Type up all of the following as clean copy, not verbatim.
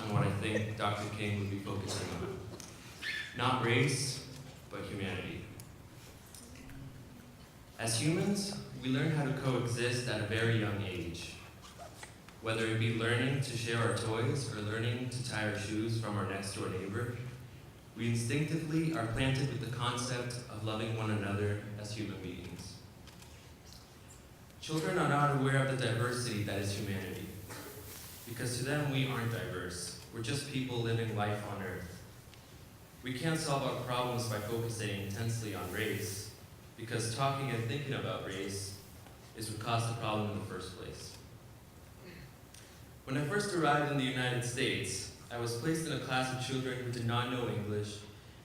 on what I think Dr. King would be focusing on. Not race, but humanity. As humans, we learn how to coexist at a very young age. Whether it be learning to share our toys or learning to tie our shoes from our next door neighbor, we instinctively are planted with the concept of loving one another as human beings. Children are not aware of the diversity that is humanity, because to them we aren't diverse. We're just people living life on Earth. We can't solve our problems by focusing intensely on race, because talking and thinking about race is what caused the problem in the first place. When I first arrived in the United States, I was placed in a class of children who did not know English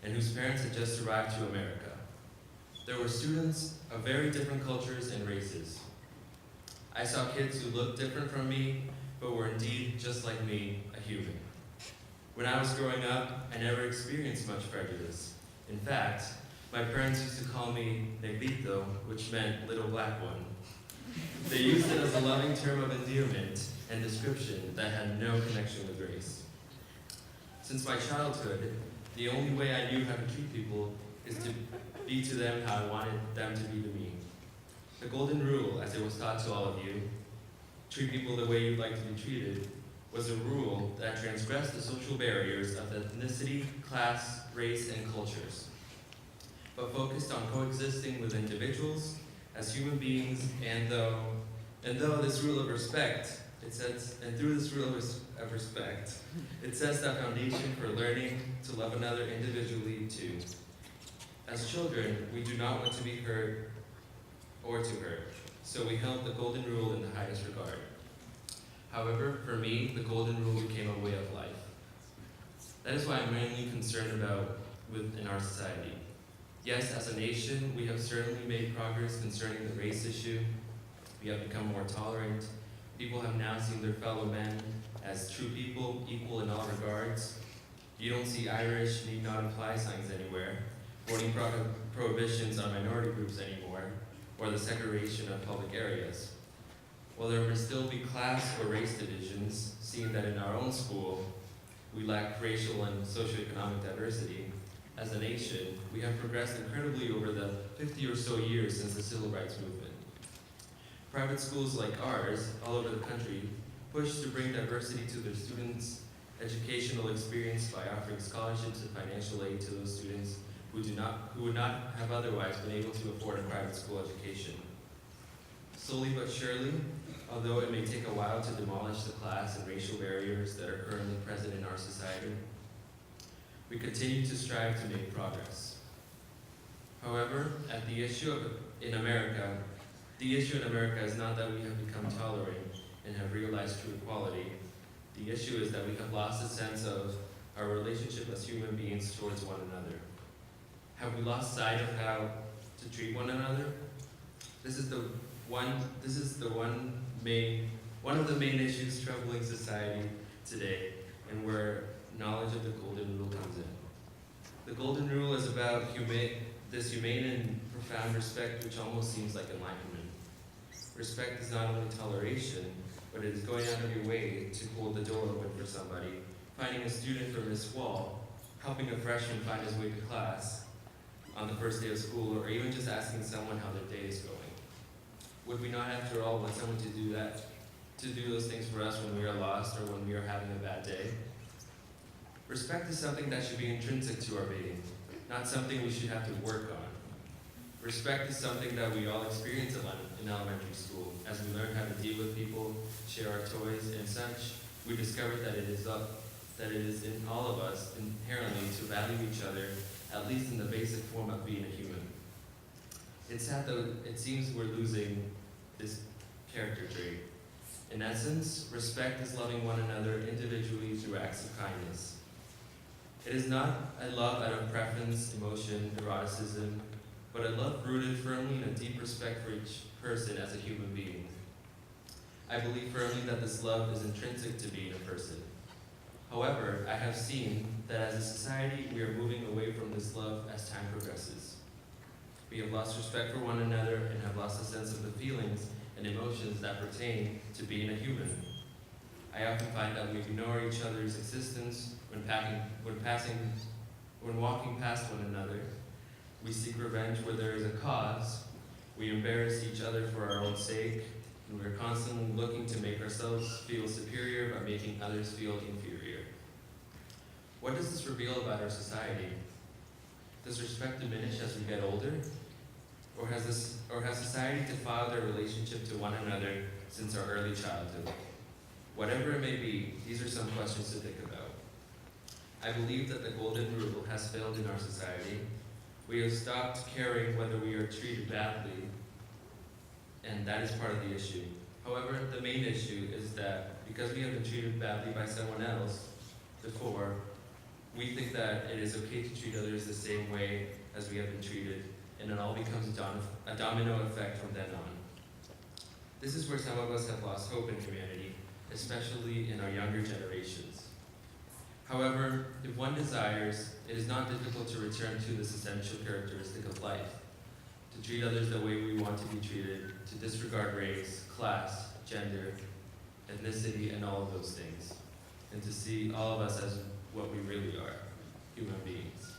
and whose parents had just arrived to America. There were students of very different cultures and races. I saw kids who looked different from me, but were indeed, just like me, a human. When I was growing up, I never experienced much prejudice. In fact, my parents used to call me negrito, which meant little black one. They used it as a loving term of endearment and description that had no connection with race. Since my childhood, the only way I knew how to treat people is to be to them how I wanted them to be to me. The golden rule, as it was taught to all of you, treat people the way you'd like to be treated, was a rule that transgressed the social barriers of ethnicity, class, race, and cultures, but focused on coexisting with individuals as human beings, and through this rule of respect, it sets the foundation for learning to love another individually too. As children, we do not want to be hurt or to hurt, so we held the golden rule in the highest regard. However, for me, the golden rule became a way of life. That is what I'm mainly concerned about within our society. Yes, as a nation, we have certainly made progress concerning the race issue. We have become more tolerant. People have now seen their fellow men as true people, equal in all regards. You don't see Irish need not apply signs anywhere, voting prohibitions on minority groups anymore, or the segregation of public areas. While there will still be class or race divisions, seeing that in our own school, we lack racial and socioeconomic diversity, as a nation, we have progressed incredibly over the 50 or so years since the Civil Rights Movement. Private schools like ours, all over the country, push to bring diversity to their students' educational experience by offering scholarships and financial aid to those students who would not have otherwise been able to afford a private school education. Slowly but surely, although it may take a while to demolish the class and racial barriers that are currently present in our society, we continue to strive to make progress. However, the issue in America is not that we have become tolerant and have realized true equality. The issue is that we have lost a sense of our relationship as human beings towards one another. Have we lost sight of how to treat one another? This is one of the main issues troubling society today, and where knowledge of the golden rule comes in. The golden rule is about this humane and profound respect, which almost seems like enlightenment. Respect is not only toleration, but it is going out of your way to hold the door open for somebody, finding a student from this wall, helping a freshman find his way to class on the first day of school, or even just asking someone how their day is going. Would we not, after all, want someone to do those things for us when we are lost or when we are having a bad day? Respect is something that should be intrinsic to our being, not something we should have to work on. Respect is something that we all experience in elementary school. As we learn how to deal with people, share our toys, and such, we discover that it is in all of us inherently to value each other, at least in the basic form of being a human. It's sad though it seems we're losing this character trait. In essence, respect is loving one another individually through acts of kindness. It is not a love out of preference, emotion, eroticism, but a love rooted firmly in a deep respect for each person as a human being. I believe firmly that this love is intrinsic to being a person. However, I have seen that as a society, we are moving away from this love as time progresses. We have lost respect for one another and have lost a sense of the feelings and emotions that pertain to being a human. I often find that we ignore each other's existence when walking past one another. We seek revenge where there is a cause. We embarrass each other for our own sake, and we are constantly looking to make ourselves feel superior by making others feel inferior. What does this reveal about our society? Does respect diminish as we get older? Or has society defiled our relationship to one another since our early childhood? Whatever it may be, these are some questions to think about. I believe that the golden rule has failed in our society. We have stopped caring whether we are treated badly, and that is part of the issue. However, the main issue is that because we have been treated badly by someone else before, we think that it is okay to treat others the same way as we have been treated, and it all becomes a domino effect from then on. This is where some of us have lost hope in humanity, especially in our younger generations. However, if one desires, it is not difficult to return to this essential characteristic of life, to treat others the way we want to be treated, to disregard race, class, gender, ethnicity, and all of those things, and to see all of us as what we really are, human beings.